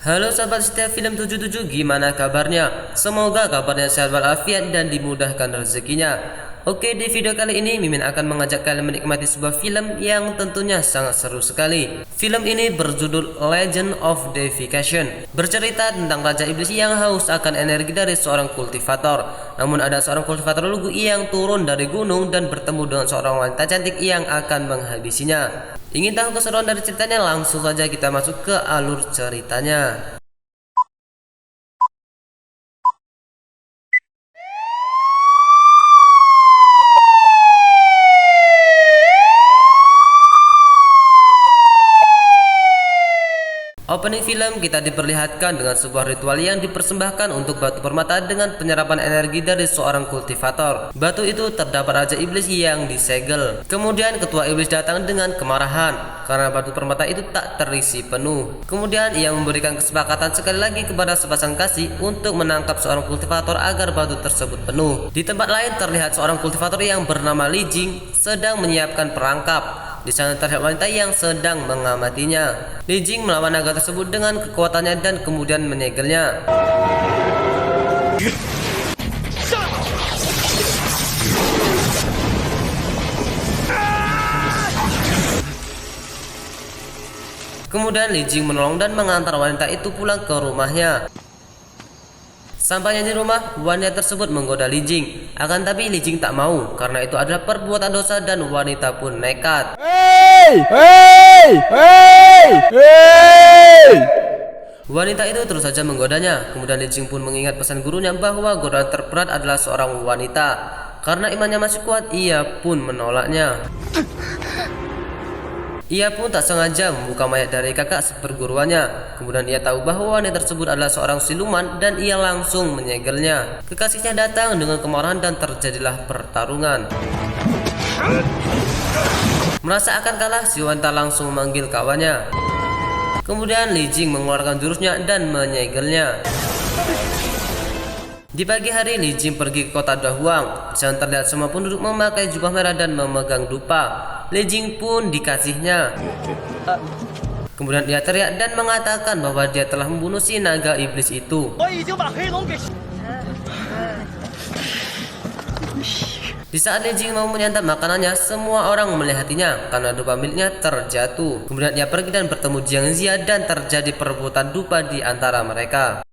Halo sahabat setia film 77, gimana kabarnya? Semoga kabarnya sehat walafiat dan dimudahkan rezekinya. Oke, di video kali ini Mimin akan mengajak kalian menikmati sebuah film yang tentunya sangat seru sekali. Film ini berjudul Legend of Devication. Bercerita tentang Raja Iblis yang haus akan energi dari seorang kultivator. Namun ada seorang kultivator lugu yang turun dari gunung dan bertemu dengan seorang wanita cantik yang akan menghabisinya. Ingin tahu keseruan dari ceritanya? Langsung saja kita masuk ke alur ceritanya. Opening film kita diperlihatkan dengan sebuah ritual yang dipersembahkan untuk batu permata dengan penyerapan energi dari seorang kultivator. Batu itu terdapat Raja Iblis yang disegel. Kemudian ketua iblis datang dengan kemarahan karena batu permata itu tak terisi penuh. Kemudian ia memberikan kesepakatan sekali lagi kepada sepasang kasih untuk menangkap seorang kultivator agar batu tersebut penuh. Di tempat lain terlihat seorang kultivator yang bernama Li Jing sedang menyiapkan perangkap. Di sana terlihat wanita yang sedang mengamatinya. Li Jing melawan naga tersebut dengan kekuatannya dan kemudian menyegelnya. Kemudian Li Jing menolong dan mengantar wanita itu pulang ke rumahnya. Sampainya di rumah, wanita tersebut menggoda Li Jing. Akan tapi Li Jing tak mau karena itu adalah perbuatan dosa dan wanita pun nekat. Wanita itu terus saja menggodanya. Kemudian Li Jing pun mengingat pesan gurunya bahwa godaan terberat adalah seorang wanita. Karena imannya masih kuat, ia pun menolaknya. Ia pun tak sengaja membuka mayat dari kakak seperguruannya. Kemudian ia tahu bahwa wanita tersebut adalah seorang siluman dan ia langsung menyegelnya. Kekasihnya datang dengan kemarahan dan terjadilah pertarungan. Merasa akan kalah, si wanita langsung memanggil kawannya. Kemudian Li Jing mengeluarkan jurusnya dan menyegelnya. Di pagi hari, Li Jing pergi ke kota Dahuang. Di sana terlihat semua penduduk memakai jubah merah dan memegang dupa. Li Jing pun dikasihnya. Kemudian ia teriak dan mengatakan bahwa dia telah membunuh si naga iblis itu. Di saat Li Jing mau menyantap makanannya, semua orang melihatnya karena dupa miliknya terjatuh. Kemudian ia pergi dan bertemu Jiang Zia dan terjadi perebutan dupa di antara mereka.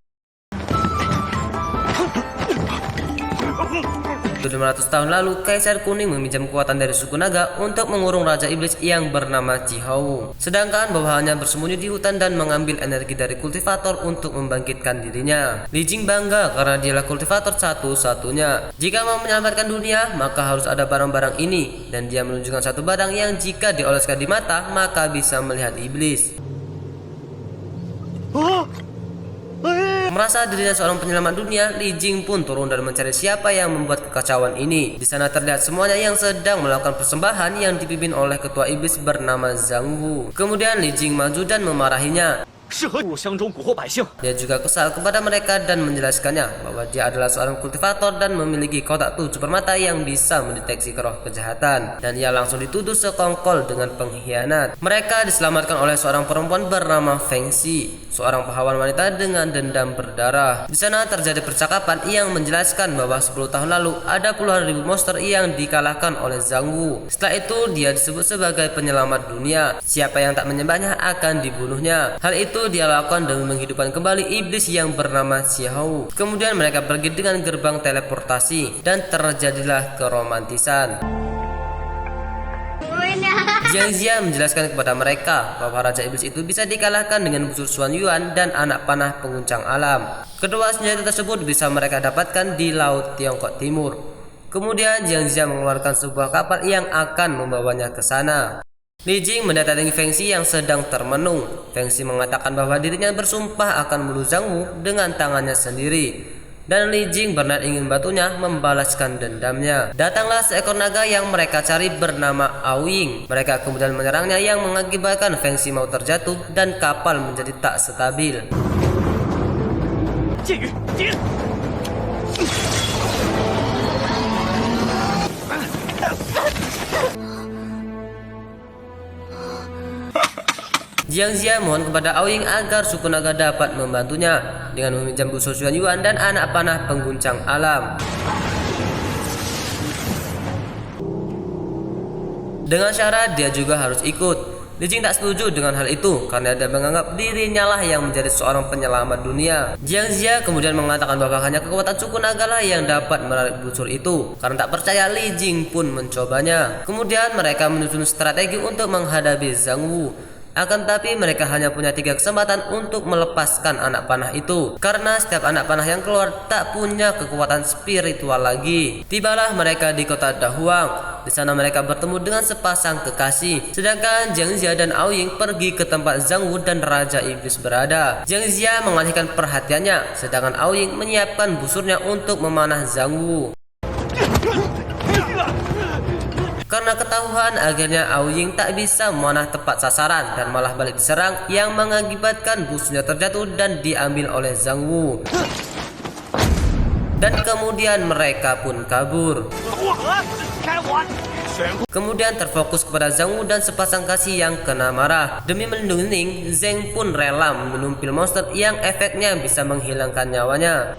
500 tahun lalu, Kaisar Kuning meminjam kekuatan dari suku naga untuk mengurung Raja Iblis yang bernama Cihou. Sedangkan bawahannya bersembunyi di hutan dan mengambil energi dari kultivator untuk membangkitkan dirinya. Li Jing bangga karena dialah kultivator satu-satunya. Jika mau menyelamatkan dunia, maka harus ada barang-barang ini. Dan dia menunjukkan satu barang yang jika dioleskan di mata, maka bisa melihat iblis. Merasa dirinya seorang penyelamat dunia, Li Jing pun turun dan mencari siapa yang membuat kekacauan ini. Di sana terlihat semuanya yang sedang melakukan persembahan yang dipimpin oleh ketua iblis bernama Zhang Wu. Kemudian Li Jing maju dan memarahinya. Dia juga kesal kepada mereka dan menjelaskannya bahwa dia adalah seorang kultivator dan memiliki kotak 7 permata yang bisa mendeteksi roh kejahatan. Dan ia langsung dituduh sekongkol dengan pengkhianat. Mereka diselamatkan oleh seorang perempuan bernama Feng Xi, seorang pahlawan wanita dengan dendam berdarah. Di sana terjadi percakapan yang menjelaskan bahwa 10 tahun lalu ada puluhan ribu monster yang dikalahkan oleh Zhang Wu. Setelah itu dia disebut sebagai penyelamat dunia. Siapa yang tak menyembahnya akan dibunuhnya. Hal itu dia lakukan demi menghidupkan kembali iblis yang bernama Xiao. Kemudian mereka pergi dengan gerbang teleportasi dan terjadilah keromantisan. Jiang Zia menjelaskan kepada mereka bahwa Raja Iblis itu bisa dikalahkan dengan busur Xuan Yuan dan anak panah penguncang alam. Kedua senjata tersebut bisa mereka dapatkan di Laut Tiongkok Timur. Kemudian Jiang Zia mengeluarkan sebuah kapal yang akan membawanya ke sana. Li Jing mendatangi Feng Xi yang sedang termenung. Feng Xi mengatakan bahwa dirinya bersumpah akan membunuh Zhang Wu dengan tangannya sendiri. Dan Li Jing berniat ingin membantunya membalaskan dendamnya. Datanglah seekor naga yang mereka cari bernama Aoying. Mereka kemudian menyerangnya yang mengakibatkan Feng Xi mau terjatuh dan kapal menjadi tak stabil. Jiang Ziya mohon kepada Aoying agar suku naga dapat membantunya dengan meminjam busur Yuan Yuan dan anak panah pengguncang alam. Dengan syarat dia juga harus ikut. Li Jing tak setuju dengan hal itu karena dia menganggap dirinya lah yang menjadi seorang penyelamat dunia. Jiang Ziya kemudian mengatakan bahwa hanya kekuatan suku naga lah yang dapat menarik busur itu. Karena tak percaya, Li Jing pun mencobanya. Kemudian mereka menyusun strategi untuk menghadapi Zhang Wu. Akan tapi mereka hanya punya 3 kesempatan untuk melepaskan anak panah itu, karena setiap anak panah yang keluar tak punya kekuatan spiritual lagi. Tibalah mereka di kota Dahuang. Di sana mereka bertemu dengan sepasang kekasih. Sedangkan Jiang Ziya dan Aoying pergi ke tempat Zhang Wu dan Raja Iblis berada. Jiang Ziya mengalihkan perhatiannya, sedangkan Aoying menyiapkan busurnya untuk memanah Zhang Wu. Karena ketahuan, akhirnya Aoying tak bisa memanah tepat sasaran dan malah balik diserang, yang mengakibatkan busurnya terjatuh dan diambil oleh Zhang Wu. Dan kemudian mereka pun kabur. Kemudian terfokus kepada Zhang Wu dan sepasang kasih yang kena marah. Demi melindungi Ning, Zheng pun rela membunuh pil monster yang efeknya bisa menghilangkan nyawanya.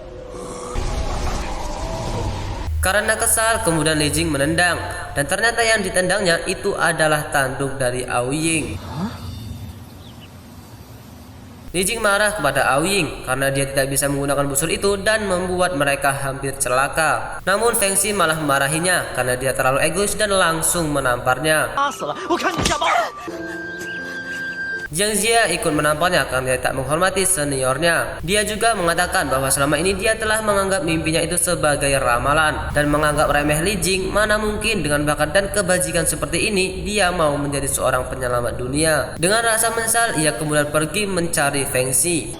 Karena kesal, kemudian Li Jing menendang, dan ternyata yang ditendangnya itu adalah tanduk dari Aoying. Li Jing marah kepada Aoying karena dia tidak bisa menggunakan busur itu dan membuat mereka hampir celaka. Namun Feng Xi malah memarahinya karena dia terlalu egois dan langsung menamparnya. Jiang Ziya ikut menamparnya karena dia tak menghormati seniornya. Dia juga mengatakan bahwa selama ini dia telah menganggap mimpinya itu sebagai ramalan dan menganggap remeh Li Jing. Mana mungkin dengan bakat dan kebajikan seperti ini dia mau menjadi seorang penyelamat dunia. Dengan rasa menyesal, ia kemudian pergi mencari Feng Xi.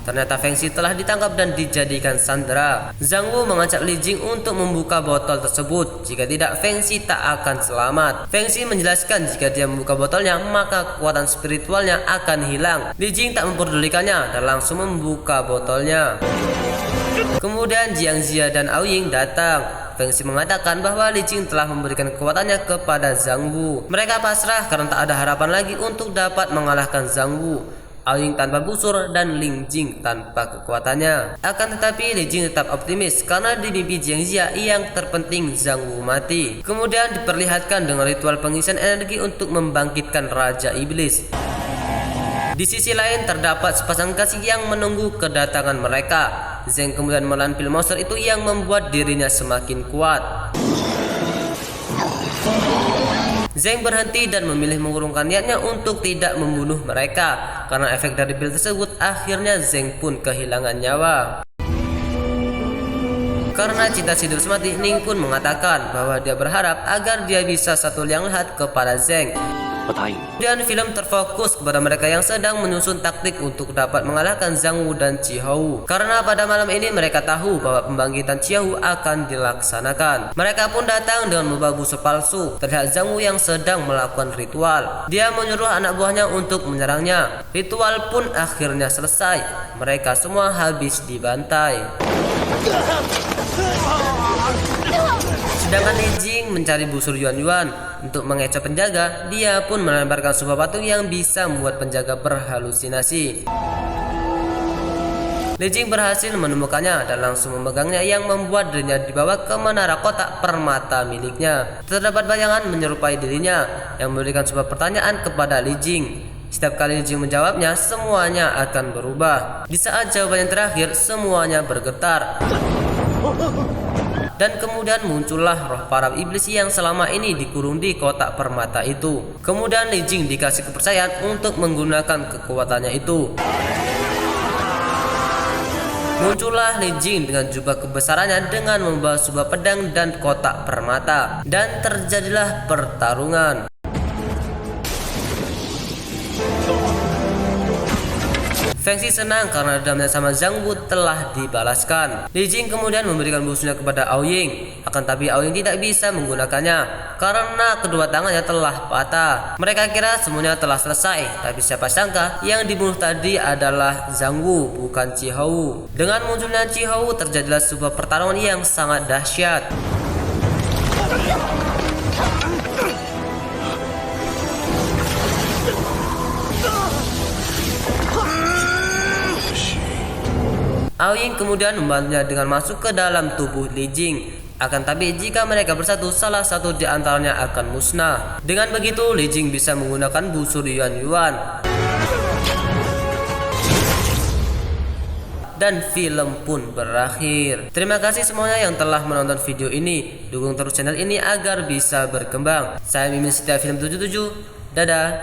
Ternyata Feng Xi telah ditangkap dan dijadikan sandera. Zhang Wu mengajak Li Jing untuk membuka botol tersebut. Jika tidak, Feng Xi tak akan selamat. Feng Xi menjelaskan jika dia membuka botolnya, maka kekuatan spiritualnya akan hilang. Li Jing tak memperdulikannya dan langsung membuka botolnya. Kemudian Jiang Ziya dan Aoying datang. Feng Xi mengatakan bahwa Li Jing telah memberikan kekuatannya kepada Zhang Wu. Mereka pasrah karena tak ada harapan lagi untuk dapat mengalahkan Zhang Wu. Aoying tanpa busur dan Li Jing tanpa kekuatannya. Akan tetapi Li Jing tetap optimis karena di mimpi Jiang Ziya yang terpenting Zhang Wu mati. Kemudian diperlihatkan dengan ritual pengisian energi untuk membangkitkan Raja Iblis. Di sisi lain terdapat sepasang kasih yang menunggu kedatangan mereka. Zheng kemudian menelan pil monster itu yang membuat dirinya semakin kuat. Zheng berhenti dan memilih mengurungkan niatnya untuk tidak membunuh mereka. Karena efek dari pil tersebut, akhirnya Zheng pun kehilangan nyawa. Karena cinta hidup semati, Ning pun mengatakan bahwa dia berharap agar dia bisa satu liang lahat kepada Zheng. Dan film terfokus kepada mereka yang sedang menyusun taktik untuk dapat mengalahkan Zhang Wu dan Qiahou. Karena pada malam ini mereka tahu bahwa pembangkitan Qiahou akan dilaksanakan. Mereka pun datang dengan membawa busur palsu. Terlihat Zhang Wu yang sedang melakukan ritual. Dia menyuruh anak buahnya untuk menyerangnya. Ritual pun akhirnya selesai. Mereka semua habis dibantai. Sedangkan Li Jing mencari busur Yuan Yuan untuk mengecoh penjaga. Dia pun melemparkan sebuah patung yang bisa membuat penjaga berhalusinasi. Li Jing berhasil menemukannya dan langsung memegangnya, yang membuat dirinya dibawa ke menara kotak permata miliknya. Terdapat bayangan menyerupai dirinya yang memberikan sebuah pertanyaan kepada Li Jing. Setiap kali Li Jing menjawabnya, semuanya akan berubah. Di saat jawaban yang terakhir, semuanya bergetar. Dan kemudian muncullah roh para iblis yang selama ini dikurung di kotak permata itu. Kemudian Li Jing dikasih kepercayaan untuk menggunakan kekuatannya itu. Muncullah Li Jing dengan jubah kebesarannya dengan membawa sebuah pedang dan kotak permata. Dan terjadilah pertarungan. Feng Xi senang karena dendamnya sama Zhang Wu telah dibalaskan. Li Jing kemudian memberikan busurnya kepada Aoying. Akan tapi Aoying tidak bisa menggunakannya karena kedua tangannya telah patah. Mereka kira semuanya telah selesai, tapi siapa sangka yang dibunuh tadi adalah Zhang Wu, bukan Qiahou. Dengan munculnya Qiahou, terjadilah sebuah pertarungan yang sangat dahsyat. Aoying kemudian membantunya dengan masuk ke dalam tubuh Li Jing. Akan tapi jika mereka bersatu, salah satu di antaranya akan musnah. Dengan begitu, Li Jing bisa menggunakan busur Yuan Yuan. Dan film pun berakhir. Terima kasih semuanya yang telah menonton video ini. Dukung terus channel ini agar bisa berkembang. Saya Mimin Setia Film 77. Dadah.